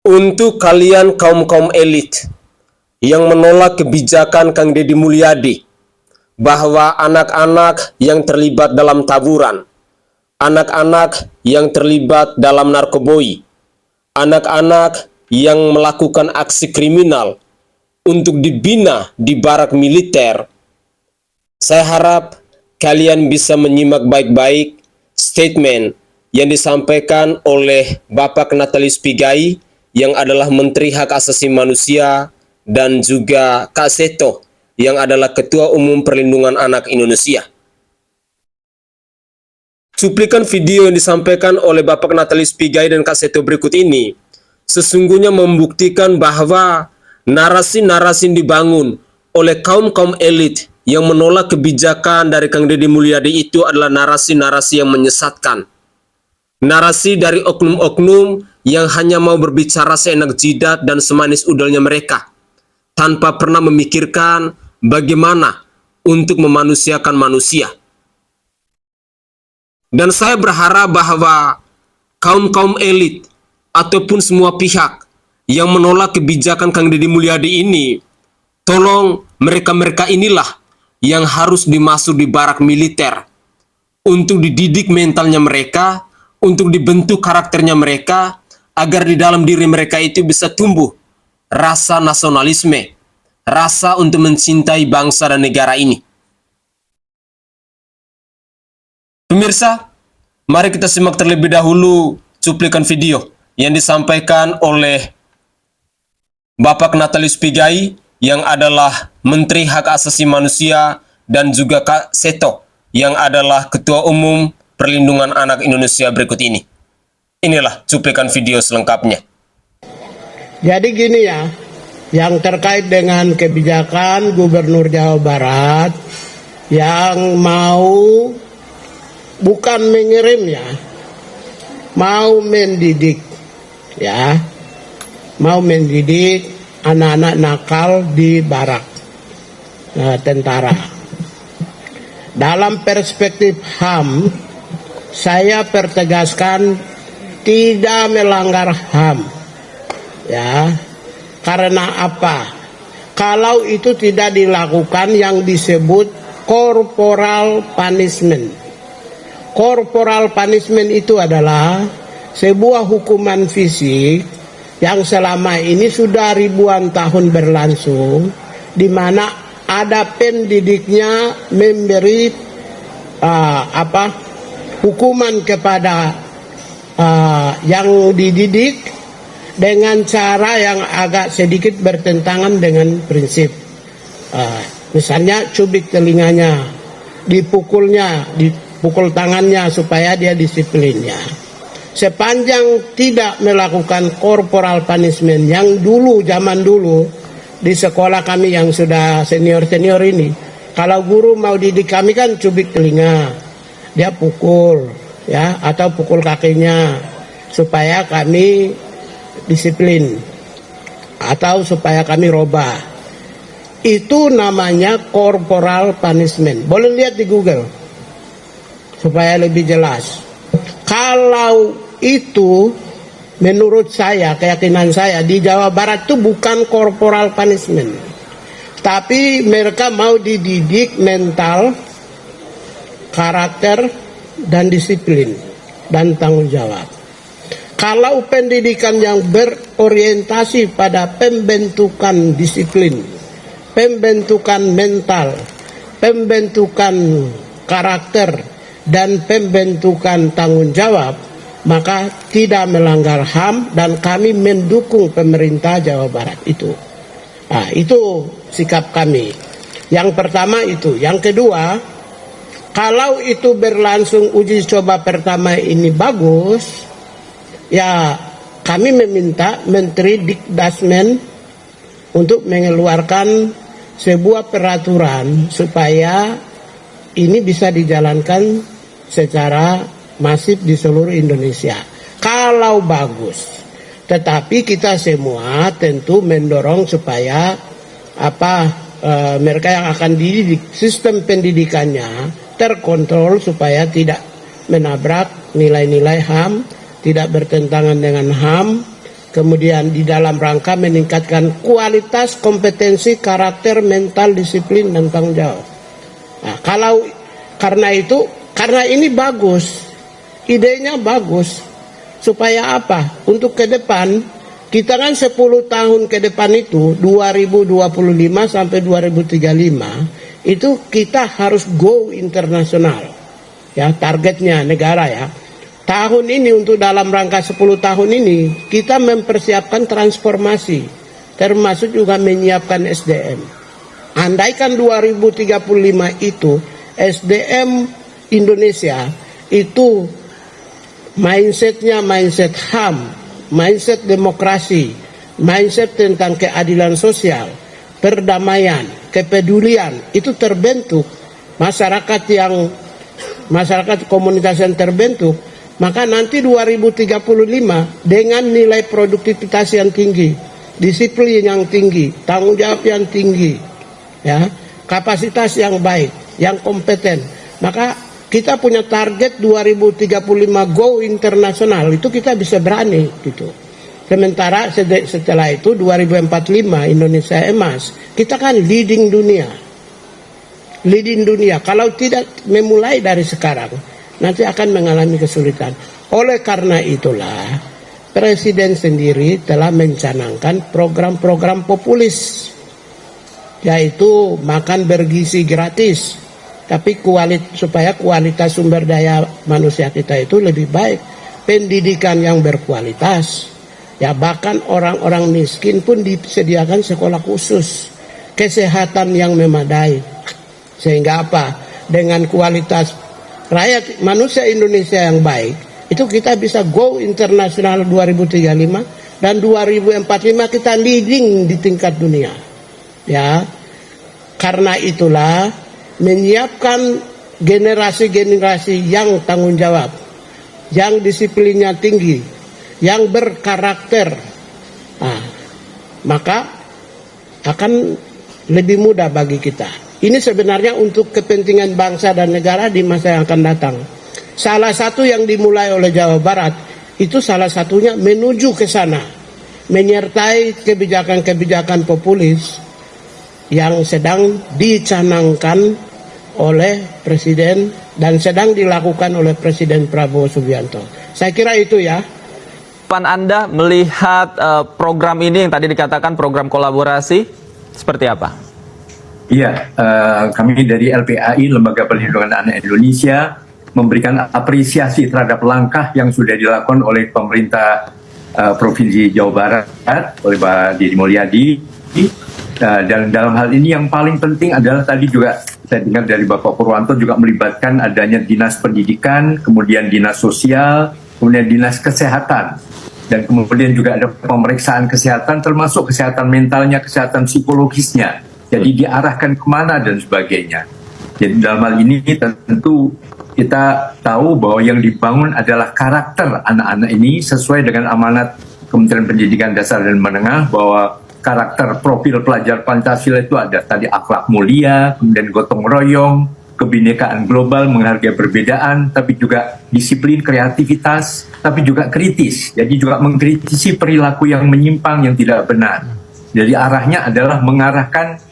Untuk kalian kaum-kaum elit yang menolak kebijakan Kang Deddy Mulyadi bahwa anak-anak yang terlibat dalam taburan, anak-anak yang terlibat dalam narkoboy, anak-anak yang melakukan aksi kriminal untuk dibina di barak militer, saya harap kalian bisa menyimak baik-baik statement yang disampaikan oleh Bapak Natalius Pigai yang adalah Menteri Hak Asasi Manusia dan juga Kak Seto yang adalah Ketua Umum Perlindungan Anak Indonesia. Cuplikan video yang disampaikan oleh Bapak Natalius Pigai dan Kak Seto berikut ini sesungguhnya membuktikan bahwa narasi-narasi yang dibangun oleh kaum-kaum elit yang menolak kebijakan dari Kang Deddy Mulyadi itu adalah narasi-narasi yang menyesatkan. Narasi dari oknum-oknum yang hanya mau berbicara seenak jidat dan semanis udalnya mereka, tanpa pernah memikirkan bagaimana untuk memanusiakan manusia. Dan saya berharap bahwa kaum-kaum elit ataupun semua pihak yang menolak kebijakan Kang Deddy Mulyadi ini, tolong mereka-mereka inilah yang harus dimasuk di barak militer untuk dididik mentalnya mereka, untuk dibentuk karakternya mereka, agar di dalam diri mereka itu bisa tumbuh rasa nasionalisme, rasa untuk mencintai bangsa dan negara ini. Pemirsa, mari kita simak terlebih dahulu cuplikan video yang disampaikan oleh Bapak Natalius Pigai yang adalah Menteri Hak Asasi Manusia dan juga Kak Seto yang adalah Ketua Umum Perlindungan Anak Indonesia berikut ini. Inilah cuplikan video selengkapnya. Jadi gini ya, yang terkait dengan kebijakan Gubernur Jawa Barat yang mau bukan mengirim ya, mau mendidik ya, mau mendidik anak-anak nakal di barak tentara. Dalam perspektif HAM, saya pertegaskan tidak melanggar HAM, ya. Karena apa? Kalau itu tidak dilakukan yang disebut corporal punishment. Corporal punishment itu adalah sebuah hukuman fisik yang selama ini sudah ribuan tahun berlangsung, di mana ada pendidiknya memberi hukuman kepada yang dididik dengan cara yang agak sedikit bertentangan dengan prinsip. Misalnya cubit telinganya, dipukul tangannya supaya dia disiplinnya. Sepanjang tidak melakukan corporal punishment yang dulu, zaman dulu di sekolah kami yang sudah senior-senior ini, kalau guru mau didik kami kan cubit telinga, dia pukul ya, atau pukul kakinya supaya kami disiplin atau supaya kami robah. Itu namanya corporal punishment. Boleh lihat di Google supaya lebih jelas. Kalau itu menurut saya, keyakinan saya di Jawa Barat itu bukan corporal punishment, tapi mereka mau dididik mental, karakter, dan disiplin, dan tanggung jawab. Kalau pendidikan yang berorientasi pada pembentukan disiplin, pembentukan mental, pembentukan karakter, dan pembentukan tanggung jawab, maka tidak melanggar HAM dan kami mendukung pemerintah Jawa Barat itu. Nah, itu sikap kami. Yang pertama itu. Yang kedua, kalau itu berlangsung uji coba pertama ini bagus, ya kami meminta Menteri Dikdasmen untuk mengeluarkan sebuah peraturan supaya ini bisa dijalankan secara masif di seluruh Indonesia. Kalau bagus. Tetapi kita semua tentu mendorong supaya mereka yang akan dididik, sistem pendidikannya terkontrol supaya tidak menabrak nilai-nilai HAM, tidak bertentangan dengan HAM, kemudian di dalam rangka meningkatkan kualitas, kompetensi, karakter, mental, disiplin, dan tanggung jawab. Nah, karena ini bagus, idenya bagus, supaya apa? Untuk ke depan, kita kan 10 tahun ke depan itu, 2025 sampai 2035, itu kita harus go internasional. Ya, targetnya negara ya. Tahun ini untuk dalam rangka 10 tahun ini kita mempersiapkan transformasi, termasuk juga menyiapkan SDM. Andaikan 2035 itu SDM Indonesia itu mindsetnya mindset HAM, mindset demokrasi, mindset tentang keadilan sosial, perdamaian, kepedulian, itu terbentuk, masyarakat komunitas yang terbentuk, maka nanti 2035 dengan nilai produktivitas yang tinggi, disiplin yang tinggi, tanggung jawab yang tinggi, ya, kapasitas yang baik, yang kompeten, maka kita punya target 2035 go internasional, itu kita bisa berani gitu. Sementara setelah itu 2045 Indonesia emas, kita kan leading dunia. Kalau tidak memulai dari sekarang, nanti akan mengalami kesulitan. Oleh karena itulah Presiden sendiri telah mencanangkan program-program populis, yaitu makan bergizi gratis, tapi supaya kualitas sumber daya manusia kita itu lebih baik, pendidikan yang berkualitas, ya, bahkan orang-orang miskin pun disediakan sekolah khusus, kesehatan yang memadai, sehingga apa? Dengan kualitas rakyat manusia Indonesia yang baik, itu kita bisa go internasional 2035 dan 2045 kita leading di tingkat dunia. Ya, karena itulah menyiapkan generasi-generasi yang tanggung jawab, yang disiplinnya tinggi, yang berkarakter, maka akan lebih mudah bagi kita. Ini sebenarnya untuk kepentingan bangsa dan negara di masa yang akan datang. Salah satu yang dimulai oleh Jawa Barat, itu salah satunya menuju ke sana, menyertai kebijakan-kebijakan populis yang sedang dicanangkan oleh Presiden dan sedang dilakukan oleh Presiden Prabowo Subianto. Saya kira itu ya. Pan Anda melihat program ini yang tadi dikatakan program kolaborasi seperti apa? Iya, kami dari LPAI, Lembaga Perlindungan Anak Indonesia, memberikan apresiasi terhadap langkah yang sudah dilakukan oleh pemerintah Provinsi Jawa Barat, oleh Pak Deddy Mulyadi. Dan dalam hal ini yang paling penting adalah tadi juga saya dengar dari Bapak Purwanto juga melibatkan adanya Dinas Pendidikan, kemudian Dinas Sosial, kemudian Dinas Kesehatan. Dan kemudian juga ada pemeriksaan kesehatan, termasuk kesehatan mentalnya, kesehatan psikologisnya. Jadi diarahkan kemana dan sebagainya. Jadi dalam hal ini tentu kita tahu bahwa yang dibangun adalah karakter anak-anak ini sesuai dengan amanat Kementerian Pendidikan Dasar dan Menengah, bahwa karakter profil pelajar Pancasila itu ada tadi akhlak mulia, kemudian gotong royong, kebinekaan global, menghargai perbedaan, tapi juga disiplin, kreativitas, tapi juga kritis. Jadi juga mengkritisi perilaku yang menyimpang, yang tidak benar. Jadi arahnya adalah mengarahkan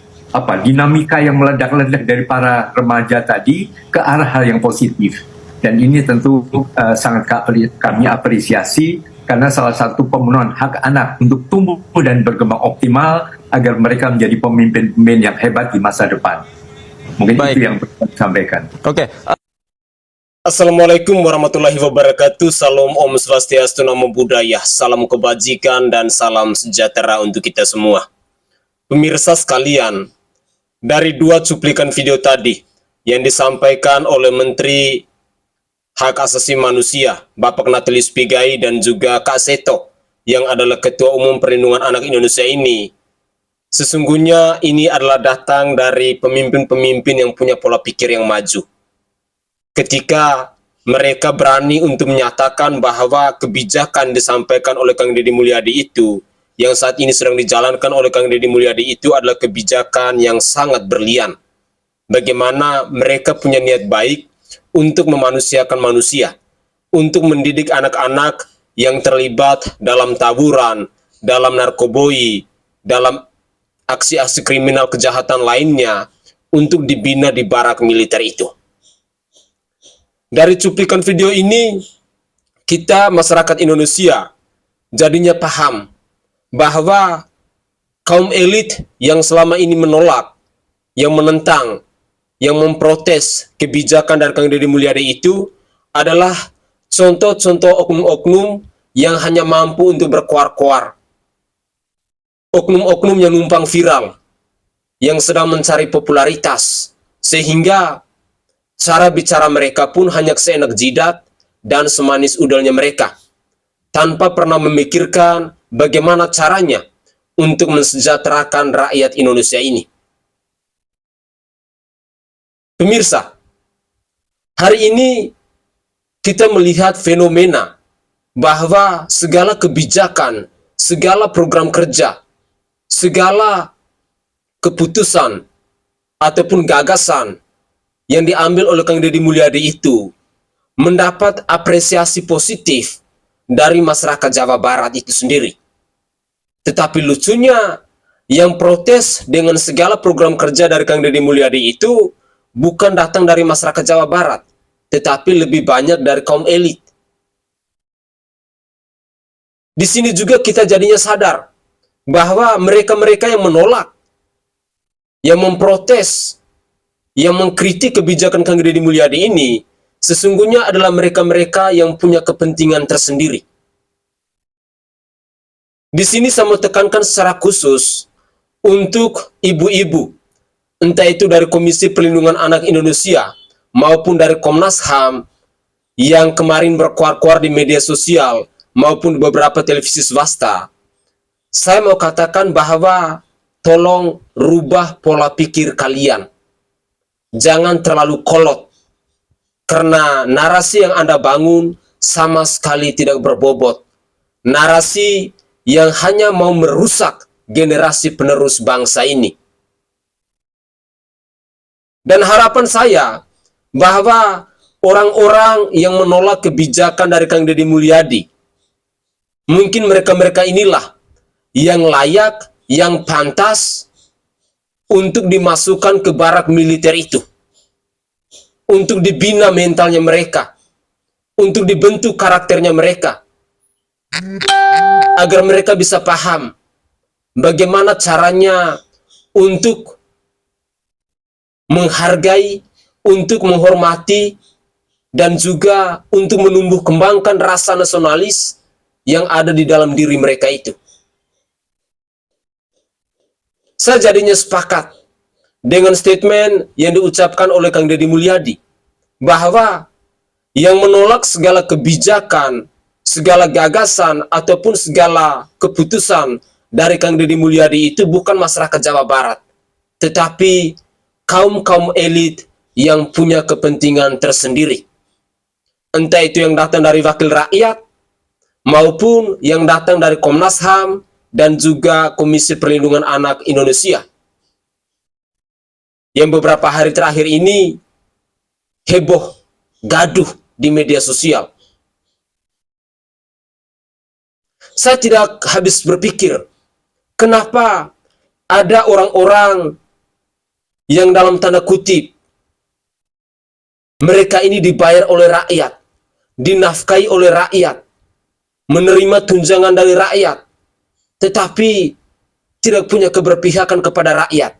dinamika yang meledak-ledak dari para remaja tadi ke arah hal yang positif. Dan ini tentu sangat kami apresiasi, karena salah satu pemenuhan hak anak untuk tumbuh dan berkembang optimal agar mereka menjadi pemimpin-pemimpin yang hebat di masa depan. Mungkin Baik. itu yang perlu saya sampaikan. Oke. Assalamualaikum warahmatullahi wabarakatuh. Salam Om Swastiastu, Namo Buddhaya. Salam kebajikan dan salam sejahtera untuk kita semua. Pemirsa sekalian, dari dua cuplikan video tadi yang disampaikan oleh Menteri Hak Asasi Manusia, Bapak Natalius Pigai, dan juga Kak Seto, yang adalah Ketua Umum Perlindungan Anak Indonesia ini, sesungguhnya ini adalah datang dari pemimpin-pemimpin yang punya pola pikir yang maju. Ketika mereka berani untuk menyatakan bahwa kebijakan disampaikan oleh Kang Deddy Mulyadi itu, yang saat ini sedang dijalankan oleh Kang Deddy Mulyadi itu adalah kebijakan yang sangat berlian. Bagaimana mereka punya niat baik untuk memanusiakan manusia, untuk mendidik anak-anak yang terlibat dalam tawuran, dalam narkoboi, dalam aksi-aksi kriminal kejahatan lainnya untuk dibina di barak militer itu. Dari cuplikan video ini, kita masyarakat Indonesia jadinya paham bahwa kaum elit yang selama ini menolak, yang menentang, yang memprotes kebijakan dari Kang Deddy Mulyadi itu adalah contoh-contoh oknum-oknum yang hanya mampu untuk berkoar-koar. Oknum-oknum yang numpang viral, yang sedang mencari popularitas, sehingga cara bicara mereka pun hanya seenak jidat dan semanis udalnya mereka, tanpa pernah memikirkan bagaimana caranya untuk mensejahterakan rakyat Indonesia ini. Pemirsa, hari ini kita melihat fenomena bahwa segala kebijakan, segala program kerja, segala keputusan ataupun gagasan yang diambil oleh Kang Deddy Mulyadi itu mendapat apresiasi positif dari masyarakat Jawa Barat itu sendiri. Tetapi lucunya, yang protes dengan segala program kerja dari Kang Deddy Mulyadi itu bukan datang dari masyarakat Jawa Barat, tetapi lebih banyak dari kaum elit. Di sini juga kita jadinya sadar bahwa mereka-mereka yang menolak, yang memprotes, yang mengkritik kebijakan Kang Deddy Mulyadi ini, sesungguhnya adalah mereka-mereka yang punya kepentingan tersendiri. Di sini saya mau tekankan secara khusus untuk ibu-ibu, entah itu dari Komisi Perlindungan Anak Indonesia maupun dari Komnas HAM yang kemarin berkuar-kuar di media sosial maupun di beberapa televisi swasta. Saya mau katakan bahwa tolong rubah pola pikir kalian. Jangan terlalu kolot, karena narasi yang Anda bangun sama sekali tidak berbobot. Narasi yang hanya mau merusak generasi penerus bangsa ini. Dan harapan saya bahwa orang-orang yang menolak kebijakan dari Kang Deddy Mulyadi, mungkin mereka-mereka inilah yang layak, yang pantas untuk dimasukkan ke barak militer itu, untuk dibina mentalnya mereka, untuk dibentuk karakternya mereka, agar mereka bisa paham bagaimana caranya untuk menghargai, untuk menghormati, dan juga untuk menumbuh kembangkan rasa nasionalis yang ada di dalam diri mereka itu. Saya jadinya sepakat dengan statement yang diucapkan oleh Kang Deddy Mulyadi, bahwa yang menolak segala kebijakan, segala gagasan, ataupun segala keputusan dari Kang Deddy Mulyadi itu bukan masyarakat Jawa Barat, tetapi kaum-kaum elit yang punya kepentingan tersendiri. Entah itu yang datang dari wakil rakyat, maupun yang datang dari Komnas HAM, dan juga Komisi Perlindungan Anak Indonesia, yang beberapa hari terakhir ini heboh, gaduh di media sosial. Saya tidak habis berpikir, kenapa ada orang-orang yang dalam tanda kutip, mereka ini dibayar oleh rakyat, dinafkahi oleh rakyat, menerima tunjangan dari rakyat, tetapi tidak punya keberpihakan kepada rakyat.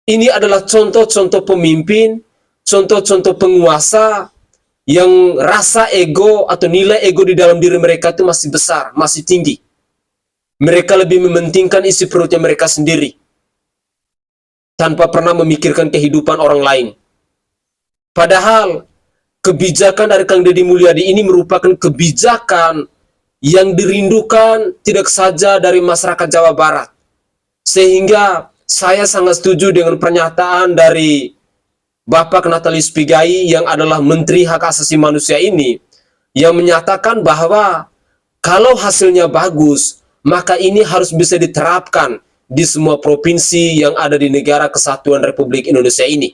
Ini adalah contoh-contoh pemimpin, contoh-contoh penguasa yang rasa ego atau nilai ego di dalam diri mereka itu masih besar, masih tinggi. Mereka lebih mementingkan isi perutnya mereka sendiri, tanpa pernah memikirkan kehidupan orang lain. Padahal kebijakan dari Kang Deddy Mulyadi ini merupakan kebijakan yang dirindukan tidak saja dari masyarakat Jawa Barat. Sehingga saya sangat setuju dengan pernyataan dari Bapak Natalius Pigai yang adalah Menteri Hak Asasi Manusia ini, yang menyatakan bahwa kalau hasilnya bagus, maka ini harus bisa diterapkan di semua provinsi yang ada di Negara Kesatuan Republik Indonesia ini.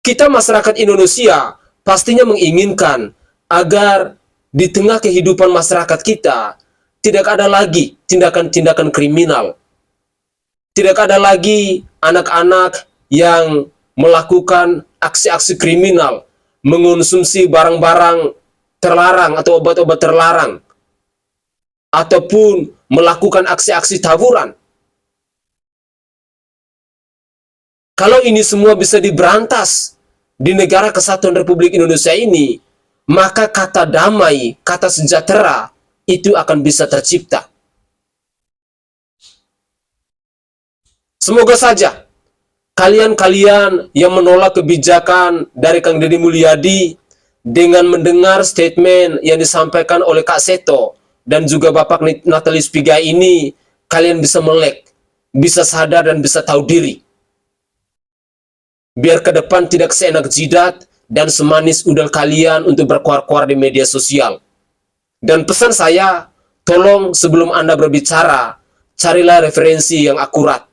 Kita masyarakat Indonesia pastinya menginginkan agar di tengah kehidupan masyarakat kita tidak ada lagi tindakan-tindakan kriminal. Tidak ada lagi anak-anak yang melakukan aksi-aksi kriminal, mengonsumsi barang-barang terlarang atau obat-obat terlarang, ataupun melakukan aksi-aksi tawuran. Kalau ini semua bisa diberantas di negara kesatuan Republik Indonesia ini, maka kata damai, kata sejahtera itu akan bisa tercipta. Semoga saja kalian-kalian yang menolak kebijakan dari Kang Deddy Mulyadi dengan mendengar statement yang disampaikan oleh Kak Seto dan juga Bapak Natalis Pigai ini, kalian bisa melek, bisa sadar dan bisa tahu diri. Biar ke depan tidak seenak jidat dan semanis udal kalian untuk berkuar-kuar di media sosial. Dan pesan saya, tolong sebelum Anda berbicara, carilah referensi yang akurat.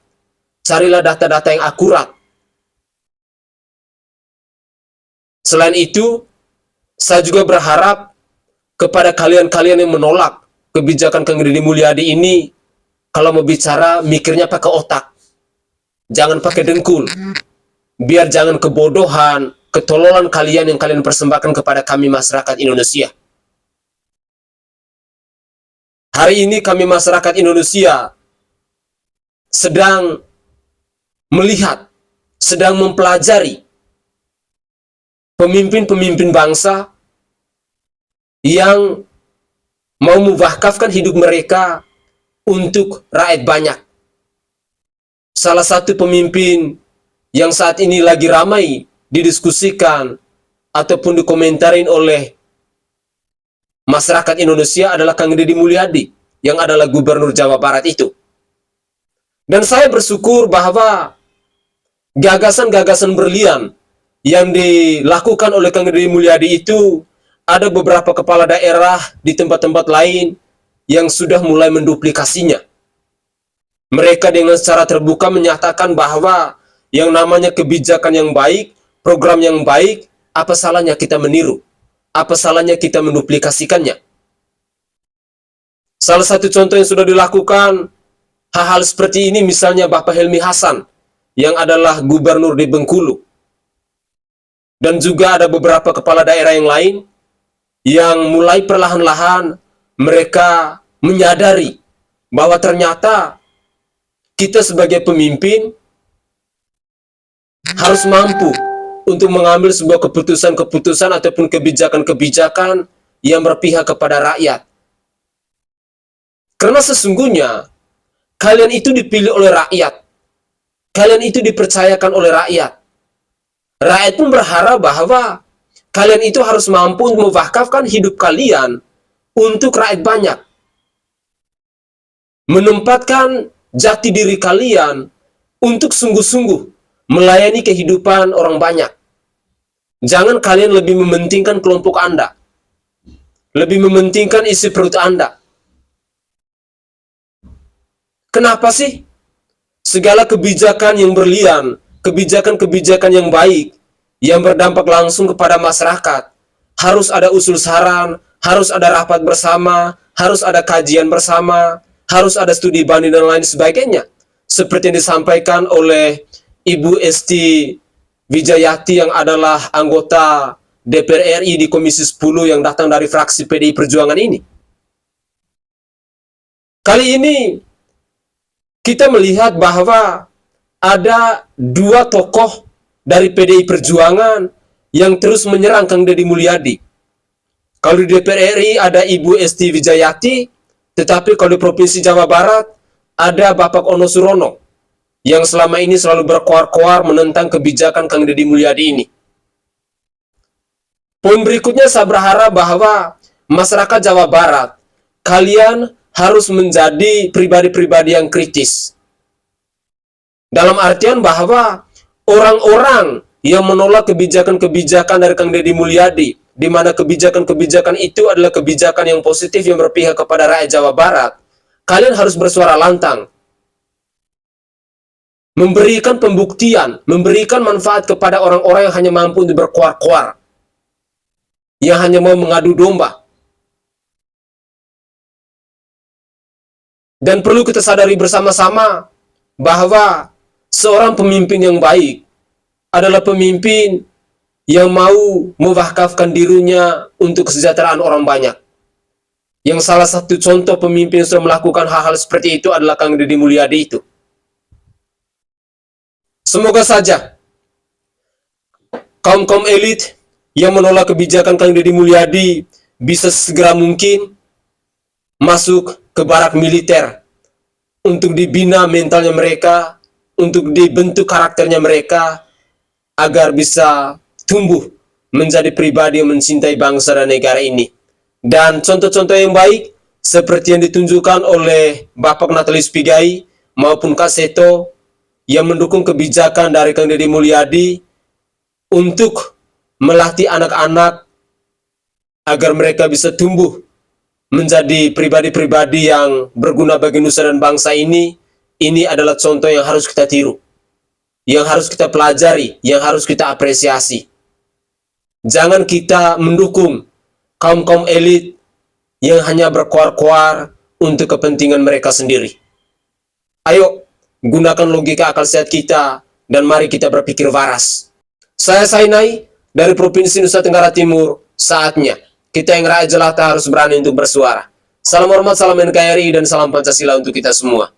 Carilah data-data yang akurat. Selain itu, saya juga berharap kepada kalian-kalian yang menolak kebijakan Kang Deddy Mulyadi ini, kalau mau bicara, mikirnya pakai otak. Jangan pakai dengkul. Biar jangan kebodohan, ketololan kalian yang kalian persembahkan kepada kami masyarakat Indonesia. Hari ini kami masyarakat Indonesia sedang melihat, sedang mempelajari pemimpin-pemimpin bangsa yang mau mewakafkan hidup mereka untuk rakyat banyak. Salah satu pemimpin yang saat ini lagi ramai didiskusikan ataupun dikomentarin oleh masyarakat Indonesia adalah Kang Deddy Mulyadi yang adalah Gubernur Jawa Barat itu. Dan saya bersyukur bahwa gagasan-gagasan berlian yang dilakukan oleh Kang Deddy Mulyadi itu, ada beberapa kepala daerah di tempat-tempat lain yang sudah mulai menduplikasinya. Mereka dengan secara terbuka menyatakan bahwa yang namanya kebijakan yang baik, program yang baik, apa salahnya kita meniru? Apa salahnya kita menduplikasikannya? Salah satu contoh yang sudah dilakukan hal-hal seperti ini misalnya Bapak Helmi Hasan yang adalah gubernur di Bengkulu. Dan juga ada beberapa kepala daerah yang lain yang mulai perlahan-lahan mereka menyadari bahwa ternyata kita sebagai pemimpin harus mampu untuk mengambil sebuah keputusan-keputusan ataupun kebijakan-kebijakan yang berpihak kepada rakyat. Karena sesungguhnya kalian itu dipilih oleh rakyat. Kalian itu dipercayakan oleh rakyat. Rakyat pun berharap bahwa kalian itu harus mampu mewakafkan hidup kalian untuk rakyat banyak. Menempatkan jati diri kalian untuk sungguh-sungguh melayani kehidupan orang banyak. Jangan kalian lebih mementingkan kelompok Anda. Lebih mementingkan isi perut Anda. Kenapa sih? Segala kebijakan yang berlian, kebijakan-kebijakan yang baik, yang berdampak langsung kepada masyarakat, harus ada usul saran, harus ada rapat bersama, harus ada kajian bersama, harus ada studi banding dan lain sebagainya. Seperti yang disampaikan oleh Ibu Esti Wijayati yang adalah anggota DPR RI di Komisi 10 yang datang dari fraksi PDI Perjuangan ini. Kali ini kita melihat bahwa ada dua tokoh dari PDI Perjuangan yang terus menyerang Kang Deddy Mulyadi. Kalau di DPR RI ada Ibu Esti Wijayati, tetapi kalau di Provinsi Jawa Barat ada Bapak Ono Surono yang selama ini selalu berkoar-koar menentang kebijakan Kang Deddy Mulyadi ini. Poin berikutnya saya berharap bahwa masyarakat Jawa Barat, kalian harus menjadi pribadi-pribadi yang kritis. Dalam artian bahwa orang-orang yang menolak kebijakan-kebijakan dari Kang Deddy Mulyadi, di mana kebijakan-kebijakan itu adalah kebijakan yang positif yang berpihak kepada rakyat Jawa Barat, kalian harus bersuara lantang. Memberikan pembuktian, memberikan manfaat kepada orang-orang yang hanya mampu untuk berkoar-koar. yang hanya mau mengadu domba. Dan perlu kita sadari bersama-sama bahwa seorang pemimpin yang baik adalah pemimpin yang mau mewakafkan dirinya untuk kesejahteraan orang banyak. Yang salah satu contoh pemimpin yang sudah melakukan hal-hal seperti itu adalah Kang Deddy Mulyadi itu. Semoga saja kaum-kaum elit yang menolak kebijakan Kang Deddy Mulyadi bisa segera mungkin masuk ke barak militer untuk dibina mentalnya mereka, untuk dibentuk karakternya mereka, agar bisa tumbuh menjadi pribadi yang mencintai bangsa dan negara ini. Dan contoh-contoh yang baik seperti yang ditunjukkan oleh Bapak Natalis Pigai maupun Kak Seto yang mendukung kebijakan dari Kang Deddy Mulyadi untuk melatih anak-anak agar mereka bisa tumbuh menjadi pribadi-pribadi yang berguna bagi nusa dan bangsa ini adalah contoh yang harus kita tiru, yang harus kita pelajari, yang harus kita apresiasi. Jangan kita mendukung kaum-kaum elit yang hanya berkoar-koar untuk kepentingan mereka sendiri. Ayo, gunakan logika akal sehat kita dan mari kita berpikir waras. Saya Sainai dari Provinsi Nusa Tenggara Timur, saatnya kita yang rakyat jelata harus berani untuk bersuara. Salam hormat, salam NKRI, dan salam Pancasila untuk kita semua.